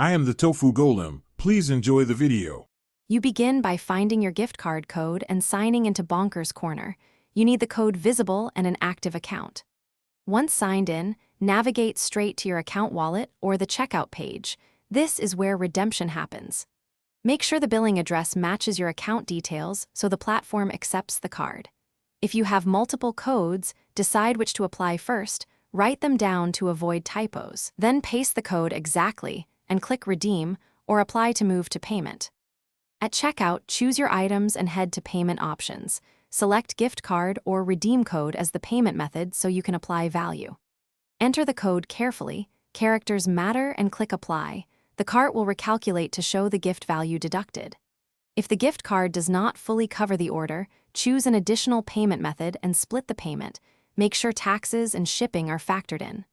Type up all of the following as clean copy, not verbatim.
I am the Tofu Golem. Please enjoy the video. You begin by finding your gift card code and signing into Bonkers Corner. You need the code visible and an active account. Once signed in, navigate straight to your account wallet or the checkout page. This is where redemption happens. Make sure the billing address matches your account details so the platform accepts the card. If you have multiple codes, decide which to apply first, write them down to avoid typos. Then paste the code exactly and click Redeem or Apply to move to payment. At checkout, choose your items and head to Payment Options. Select Gift Card or Redeem Code as the payment method so you can apply value. Enter the code carefully, characters matter, and click Apply. The cart will recalculate to show the gift value deducted. If the gift card does not fully cover the order, choose an additional payment method and split the payment. Make sure taxes and shipping are factored in.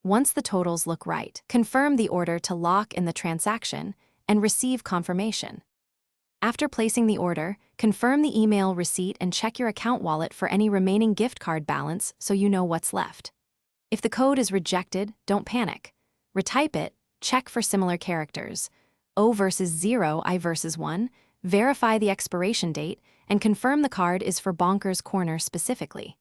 Once the totals look right, confirm the order to lock in the transaction and receive confirmation. After placing the order, confirm the email receipt and check your account wallet for any remaining gift card balance so you know what's left. If the code is rejected, don't panic. Retype it, check for similar characters, O versus 0, I versus 1, verify the expiration date, and confirm the card is for Bonkers Corner specifically.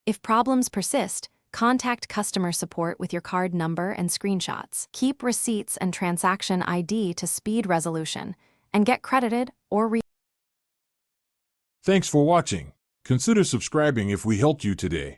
If problems persist, contact customer support with your card number and screenshots. Keep receipts and transaction ID to speed resolution, and get credited or Thanks for watching. Consider subscribing if we helped you today.